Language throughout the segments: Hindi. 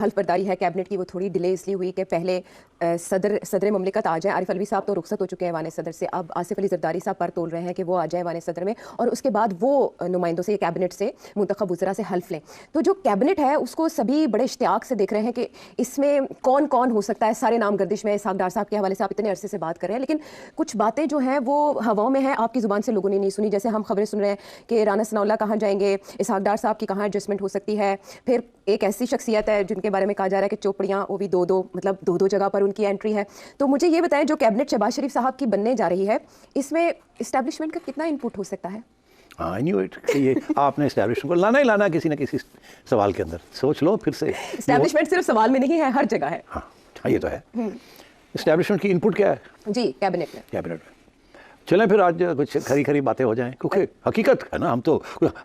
हल्फ बर्दारी है कैबिनेट की, वो थोड़ी डिले इसलिए हुई कि पहले सदर ममलिकत आ जाए। आरिफ अलवी साहब तो रुखसत हो चुके हैं वाने सदर से, अब आसिफ अली जरदारी साहब पर तोल रहे हैं कि वो आ जाए वाने सदर में और उसके बाद वो नुमाइंदों से, कैबिनेट से, मुंतखब वज़रा से हल्फ लें। तो जो कैबिनेट है उसको सभी बड़े इश्तियाक से देख रहे हैं कि इसमें कौन कौन हो सकता है। सारे नाम गर्दिश में, इसहाक डार साहब के हवाले से आप इतने अरसे से बात कर रहे हैं, लेकिन कुछ बातें जो हैं वो हवाओं में हैं, आपकी ज़ुबान से लोगों ने नहीं सुनी। जैसे हम खबरें सुन रहे हैं कि राना सनाउल्लाह कहाँ जाएंगे, इसहाक डार साहब की कहाँ एडजस्टमेंट हो सकती है। फिर एक ऐसी शख्सियत है जिनके बारे में कहा जा रहा है कि चोपड़ियाँ, वो भी दो दो जगह पर उनकी एंट्री है। तो मुझे ये बताएं, जो कैबिनेट शहबाज शरीफ साहब की बनने जा रही है, इसमें इस्टेब्लिशमेंट का कितना इनपुट हो सकता है? आई न्यू इट कि ये आपने इस्टेब्लिशमेंट को लाना ही लाना किसी न किसी सवाल के अंदर। सोच लो फिर से, इस्टेब्लिशमेंट सिर्फ सवाल में नहीं है, हर जगह है। हाँ ये तो है। इस्टेब्लिशमेंट की इनपुट क्या है जी कैबिनेट में? चलें फिर आज कुछ खरी खरी बातें हो जाएं, क्योंकि हकीकत है ना, हम तो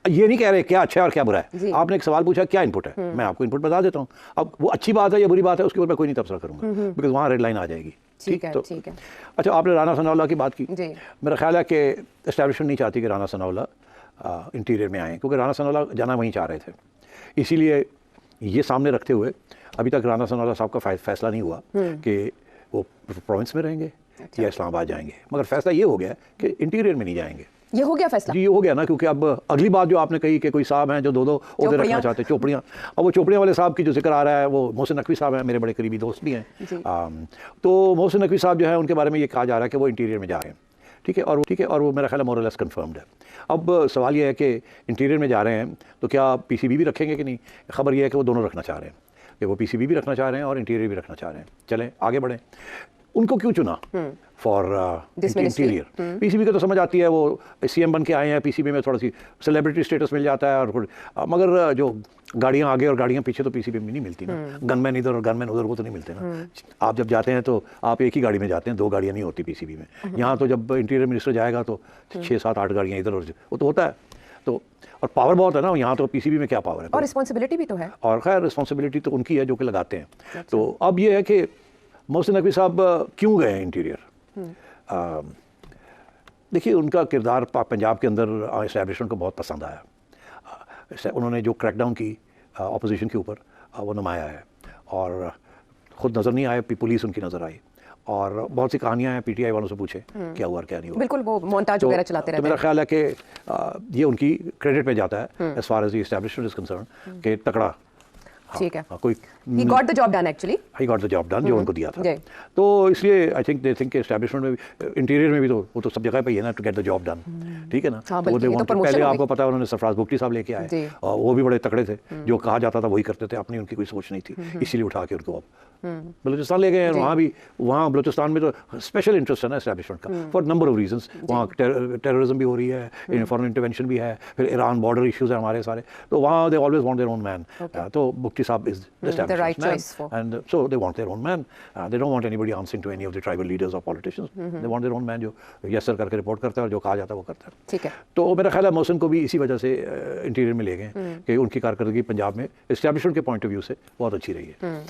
ये नहीं कह रहे क्या अच्छा है और क्या बुरा है। आपने एक सवाल पूछा क्या इनपुट है, मैं आपको इनपुट बता देता हूँ। अब वो अच्छी बात है या बुरी बात है उसके ऊपर मैं कोई नहीं तबसरा करूँगा, बिकॉज वहाँ रेड लाइन आ जाएगी। ठीक है। अच्छा, आपने राना सनाउल्लाह की बात की। मेरा ख्याल है कि एस्टैब्लिशमेंट नहीं चाहती कि राना सनाउल्लाह इंटीरियर में आए, क्योंकि राना सनाउल्लाह जाना वहीं चाह रहे थे। इसीलिए ये सामने रखते हुए अभी तक राना सनाउल्लाह साहब का फैसला नहीं हुआ कि वो प्रोविंस में रहेंगे या इस्लामाबाद जाएंगे, मगर फैसला ये हो गया कि इंटीरियर में नहीं जाएंगे। ये हो गया फैसला? जी ये हो गया ना, क्योंकि अब अगली बात जो आपने कही कि कोई साहब हैं जो दो ओहदे रखना चाहते हैं, चोपड़ियाँ। अब वो चोपड़ियाँ वाले साहब की जो जिक्र आ रहा है, वो मोहसिन नकवी साहब हैं, मेरे बड़े करीबी दोस्त भी हैं। तो मोहसिन नकवी साहब जो है उनके बारे में ये कहा जा रहा है कि वो इंटीरियर में जा रहे हैं। ठीक है, और वो मेरा ख्याल है मोर लेस कन्फर्म्ड है। अब सवाल ये है कि इंटीरियर में जा रहे हैं तो क्या पीसीबी भी रखेंगे कि नहीं। खबर ये है कि वो दोनों रखना चाह रहे हैं, कि वो पीसीबी भी रखना चाह रहे हैं और इंटीरियर भी रखना चाह रहे हैं। चलें आगे बढ़ें। उनको क्यों चुना फॉर इंटीरियर? पीसीबी का तो समझ आती है, वो सीएम बन के आए हैं, पीसीबी में थोड़ा सी सेलिब्रिटी स्टेटस मिल जाता है, और मगर जो गाड़ियाँ आगे और गाड़ियाँ पीछे तो पीसीबी में नहीं मिलती ना। गनमैन इधर और गनमैन उधर वो तो नहीं मिलते ना। आप जब जाते हैं तो आप एक ही गाड़ी में जाते हैं, दो गाड़ियाँ नहीं होती पीसीबी में। यहाँ तो जब इंटीरियर मिनिस्टर जाएगा तो 6 7 8 गाड़ियाँ इधर और वो तो होता है। तो और पावर बहुत है ना यहाँ, तो पीसीबी में क्या पावर है, और रिस्पॉन्सिबिलिटी भी तो है। और खैर रिस्पॉन्सिबिलिटी तो उनकी है जो कि लगाते हैं। तो अब ये है कि मोहसिन नकवी साहब क्यों गए इंटीरियर? देखिए, उनका किरदार पंजाब के अंदर एस्टैब्लिशमेंट को बहुत पसंद आया। उन्होंने जो क्रैकडाउन की अपोजिशन के ऊपर वो नुमाया है, और ख़ुद नज़र नहीं आए, पुलिस उनकी नज़र आई, और बहुत सी कहानियाँ हैं, पीटीआई वालों से पूछे क्या हुआ क्या नहीं हुआ। बिल्कुल, वो मोन्टाज वगैरह चलाते रहते हैं। तो मेरा ख्याल है कि ये उनकी क्रेडिट पे जाता है as far as the establishment is concern, कि तगड़ा। ठीक है, कोई he got the job done actually. He got the job done जो उनको दिया था। तो इसलिए I think they think establishment में भी, इंटीरियर में भी तो वो तो सब जगह पे ही है ना, to get the job done. ठीक है ना। हाँ, तो पहले आपको पता है उन्होंने सरफराज बुगटी साहब लेके आए, और वो भी बड़े तकड़े थे, जो कहा जाता था वही करते थे, अपनी उनकी कोई सोच नहीं थी, इसीलिए उठा के उनको बलूचिस्तान ले गए हैं। वहाँ बलूचिस्तान में तो स्पेशल इंटरेस्ट है ना एस्टैब्लिशमेंट का, फॉर नंबर ऑफ रीजंस। वहाँ टेररिज्म भी हो रही है, फॉरेन इंटरवेंशन भी है, फिर ईरान बॉर्डर इश्यूज हैं हमारे सारे, तो वहाँ they always want their own man. तो बुगटी साहब is the right choice for, and so they want their own man. They don't want anybody answering to any of the tribal leaders or politicians. They want their own man जो yes sir करके रिपोर्ट करता है और जो कहा जाता है वो करता है। ठीक है। तो मेरा ख्याल है मोहसिन को भी इसी वजह से इंटीरियर में ले गए कि उनकी कारकर्दगी पंजाब में एस्टैब्लिशमेंट के पॉइंट ऑफ व्यू से बहुत अच्छी रही है।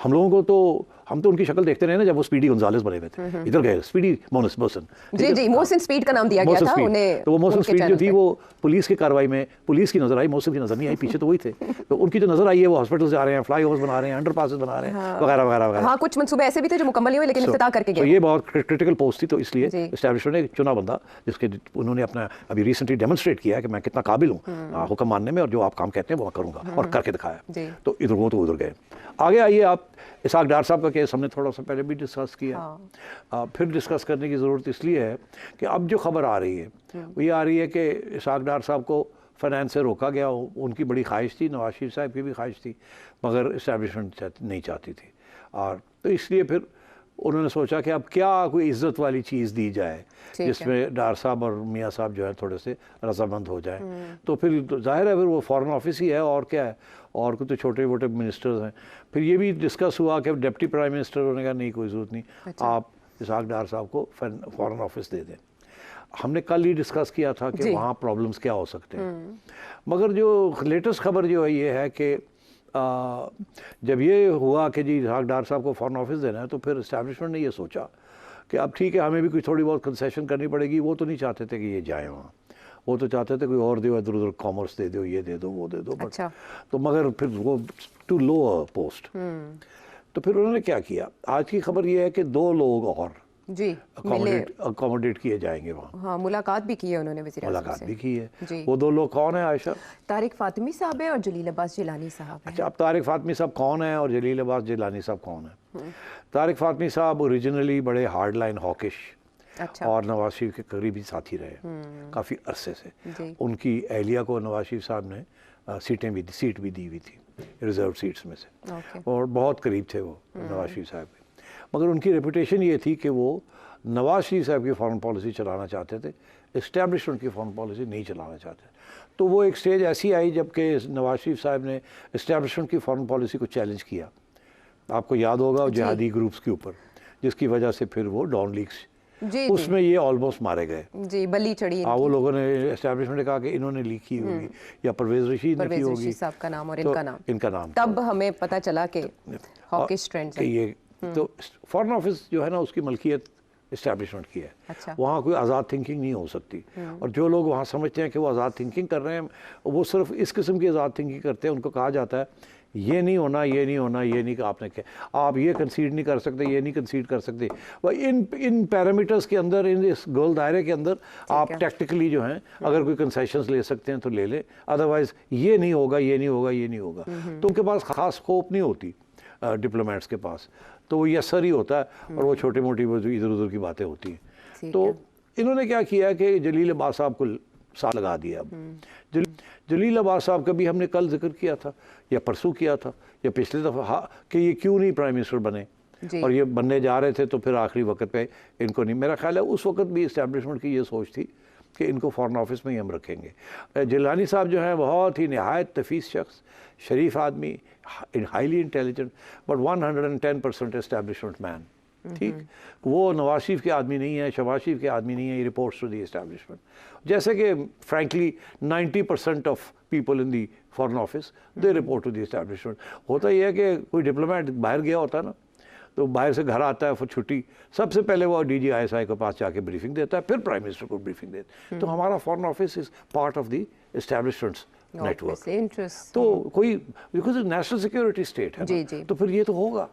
हम लोगों को तो, हम तो उनकी शक्ल देखते रहे ना जब वो स्पीडी गोंजालेस बने हुए थे, इधर गए स्पीडी मोहसिन। जी मोहसिन स्पीड का नाम दिया गया था उन्हें। तो वो मोहसिन स्पीड जो थी वो पुलिस की कार्रवाई में पुलिस की नजर आई, मोहसिन की नजर नहीं आई, पीछे तो वही थे। तो उनकी जो नजर आई है वो हॉस्पिटल जा रहे हैं, फ्लाईओवर्स बना रहे हैं, अंडरपासेस बना रहे हैं, वगैरह वगैरह वगैरह। हाँ, कुछ मंसूबे ऐसे भी थे जो मुकम्मल नहीं हुए लेकिन इफ्तिताह करके गए। तो ये बहुत क्रिटिकल पोस्ट थी, तो इसलिए एस्टैब्लिशमेंट ने चुना बंदा जिसके उन्होंने अपना अभी रिसेंटली डेमोन्स्ट्रेट किया है कि मैं कितना काबिल हूँ हुक्म मानने में, और जो आप काम कहते हैं वो मैं करूँगा, और करके दिखाया। तो इधर वो तो उधर गए। आगे आइए आप, इसहाक डार साहब का केस हमने थोड़ा सा पहले भी डिस्कस किया। फिर डिस्कस करने की ज़रूरत इसलिए है कि अब जो खबर आ रही है वो ये आ रही है कि इसहाक डार साहब को फाइनेंस से रोका गया। उनकी बड़ी ख्वाहिश थी, नवाज शरीफ साहब की भी ख्वाहिश थी, मगर इस्टेब्लिशमेंट नहीं चाहती थी। और तो इसलिए फिर उन्होंने सोचा कि अब क्या कोई इज़्ज़त वाली चीज़ दी जाए जिसमें डार साहब और मियाँ साहब जो है थोड़े से रजामंद हो जाए। तो फिर तो जाहिर है फिर वो फॉरेन ऑफिस ही है, और क्या है, और कुछ तो छोटे मोटे मिनिस्टर्स हैं। फिर ये भी डिस्कस हुआ कि डिप्टी प्राइम मिनिस्टर होने का नहीं, कोई ज़रूरत नहीं, आप इसहाक डार साहब को फॉरेन ऑफिस दे दें। हमने कल ही डिस्कस किया था कि वहाँ प्रॉब्लम्स क्या हो सकते हैं, मगर जो लेटेस्ट खबर जो है ये है कि जब ये हुआ कि जी इसहाक डार साहब को फॉरेन ऑफिस देना है, तो फिर इस्टेब्लिशमेंट ने ये सोचा कि अब ठीक है, हमें भी कुछ थोड़ी बहुत कंसेशन करनी पड़ेगी। वो तो नहीं चाहते थे कि ये जाए वहाँ, वो तो चाहते थे कोई और दे, इधर उधर कॉमर्स दे दो, ये दे दो, वो दे दो, बट अच्छा। तो मगर फिर वो टू लो पोस्ट। तो फिर उन्होंने क्या किया, आज की खबर ये है कि 2 लोग और जी मिले, अकोमोडेट किए जाएंगे वहाँ। हाँ, मुलाकात भी की है उन्होंने वज़ीर आज़म से। मुलाकात भी की है जी। वो 2 लोग कौन है आयशा? तारिक फातिमी साहब है और जलील अब्बास जिलानी साहब है। अच्छा, अब तारिक फातमी साहब कौन है और जलील अब्बास जिलानी साहब कौन है? तारिक फातमी साहब ओरिजिनली बड़े हार्ड लाइन हॉकिश अच्छा। और नवाज शरीफ के करीबी साथी रहे काफ़ी अरसे से। जी। उनकी एहलिया को नवाज शरीफ साहब ने सीट भी दी हुई थी रिजर्व सीट्स में से, ओके। और बहुत करीब थे वो नवाज शरीफ साहब के। मगर उनकी रेपुटेशन ये थी कि वो नवाज शरीफ साहब की फॉरेन पॉलिसी चलाना चाहते थे, इस्टेब्लिशमेंट की फॉरेन पॉलिसी नहीं चलाना चाहते। तो वो एक स्टेज ऐसी आई जबकि नवाज शरीफ साहब ने इस्टेब्लिशमेंट की फॉरेन पॉलिसी को चैलेंज किया, आपको याद होगा, जिहादी ग्रुप्स के ऊपर, जिसकी वजह से फिर वो डॉन लीग्स, जी उसमें ये ऑलमोस्ट मारे गए। जी, बली चढ़ी। हाँ, वो लोगों ने एस्टेब्लिशमेंट ने कहा कि इन्होंने लीक की होगी या परवेज रशीद ने की होगी, साहब का नाम और तो इनका नाम तब हमें पता चला कि हॉकिश ट्रेंड कि ये तो फॉरेन ऑफिस जो है ना उसकी मलकियत इस्टेब्लिशमेंट की है। अच्छा। वहाँ कोई आज़ाद थिंकिंग नहीं हो सकती, और जो लोग वहाँ समझते हैं कि वो आज़ाद थिंकिंग कर रहे हैं, वो सिर्फ इस किस्म की आज़ाद थिंकिंग करते हैं। उनको कहा जाता है ये नहीं होना, ये नहीं होना, ये नहीं, आपने क्या, आप ये कंसीड नहीं कर सकते, ये नहीं कंसीड कर सकते। वह इन पैरामीटर्स के अंदर, इन इस गोल दायरे के अंदर आप टैक्टिकली जो हैं अगर कोई कंसेशंस ले सकते हैं तो ले लें, अदरवाइज ये नहीं होगा, ये नहीं होगा, ये नहीं होगा। तो उनके पास खास स्कोप नहीं होती डिप्लोमेट्स के पास, तो वो यस सर ही होता है, और वो छोटी मोटी इधर उधर की बातें होती हैं। तो इन्होंने क्या किया कि जलील अब्बास साहब को साथ लगा दिया। अब जलील अब्बास साहब का भी हमने कल जिक्र किया था या परसों किया था या पिछले दफ़ा कि ये क्यों नहीं प्राइम मिनिस्टर बने, और ये बनने जा रहे थे, तो फिर आखिरी वक्त पे इनको नहीं, मेरा ख्याल है उस वक्त भी इस्टेब्लिशमेंट की ये सोच थी कि इनको फॉरेन ऑफिस में ही हम रखेंगे। जिलानी साहब जो हैं बहुत ही नहायत तफीस शख्स, शरीफ आदमी, highly intelligent, but 110% establishment man. ठीक, वो नवाज शरीफ के आदमी नहीं है, शहबाज शरीफ के आदमी नहीं है, रिपोर्ट्स टू दी एस्टेब्लिशमेंट। जैसे कि frankly 90% of people in the foreign office they report to the establishment. होता ही है कि कोई डिप्लोमेट बाहर गया होता है ना, तो बाहर से घर आता है फिर छुट्टी, सबसे पहले वो DGISI के पास जाके ब्रीफिंग देता है, फिर प्राइम मिनिस्टर को ब्रीफिंग देता है। तो हमारा foreign office is part of the establishments network. तो कोई, बिकॉज नेशनल सिक्योरिटी स्टेट है ना, तो फिर ये तो होगा।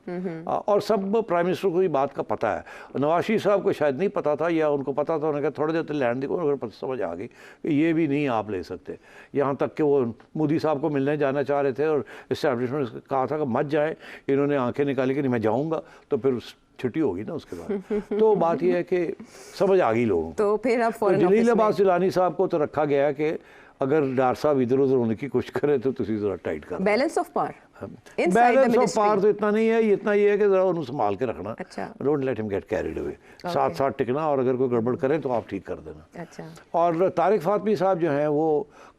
और सब प्राइम मिनिस्टर को ये बात का पता है। नवाज शरीफ साहब को शायद नहीं पता था, या उनको पता था, उन्होंने कहा थोड़ी देर लैंड देखो, अगर समझ आ गई कि ये भी नहीं आप ले सकते। यहाँ तक कि वो मोदी साहब को मिलने जाना चाह रहे थे, और इस्टेब्लिशमेंट कहा था कि मत जाए, इन्होंने आंखें निकाली कि नहीं मैं जाऊँगा, तो फिर छुट्टी होगी ना उसके बाद। तो बात यह है कि समझ आ गई लोगों को। तो फिर अब जलील अब्बास जिलानी साहब को तो रखा गया है कि अगर डार साहब इधर उधर होने की कोशिश करें तो तुम जरा टाइट कर। Balance of power, balance of power तो इतना नहीं है, इतना ये है कि जरा उन्हें संभाल के रखना। अच्छा। Don't let him get carried away, साथ साथ टिकना, और अगर कोई गड़बड़ करें तो आप ठीक कर देना। अच्छा। और तारिक फातमी साहब जो हैं वो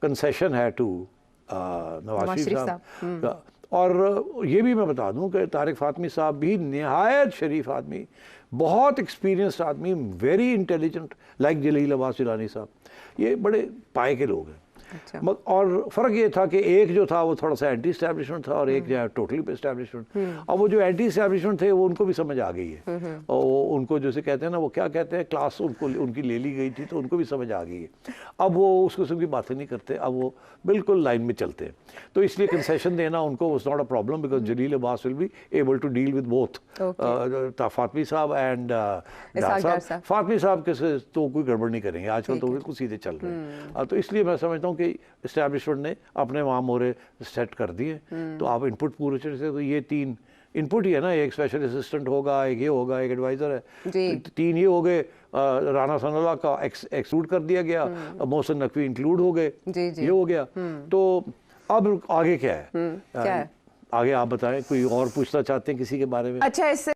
कंसेशन है टू नवाज शरीफ साहब। और ये भी मैं बता दूं कि तारिक फातमी साहब भी नहायत शरीफ आदमी, बहुत एक्सपीरियंस्ड आदमी, वेरी इंटेलिजेंट, लाइक जलील अब्बास जिलानी साहब, ये बड़े पाए के लोग हैं। अच्छा। और फ़र्क ये था कि एक जो था वो थोड़ा सा एंटी इस्टेब्लिशमेंट था, और एक जो है टोटली इस्टेब्लिशमेंट। अब वो जो एंटी इस्टेब्लिशमेंट थे वो उनको भी समझ आ गई है, और उनको जैसे कहते हैं ना, वो क्या कहते हैं, क्लास उनको उनकी ले ली गई थी, तो उनको भी समझ आ गई है। अब वो उस किस्म की बातें नहीं करते, अब वो बिल्कुल लाइन में चलते हैं। तो इसलिए कंसेशन देना उनको was not a problem, because Jalil Abbas will be able to deal with both Fatmi sahab and डार साहब। फातमी साहब के तो कोई गड़बड़ नहीं करेंगे, आजकल तो बिल्कुल सीधे चल रहे हैं। तो इसलिए मैं समझता हूँ कि इस्टेब्लिशमेंट ने अपने वहाँ मोरे सेट कर दिए। तो आप इनपुट पूरे से, तो ये 3 इनपुट ही है ना, एक स्पेशल असिस्टेंट होगा, एक ये होगा, एक एडवाइज़र है, 3 ये हो गए। राना सनाउल्लाह का एक्सक्लूड कर दिया गया, मोहसिन नकवी इंक्लूड हो गए, ये हो गया। तो अब आगे क्या है? क्या है? आगे आप बताएं, कोई और पूछना चाहते हैं किसी के बारे में? अच्छा, इससे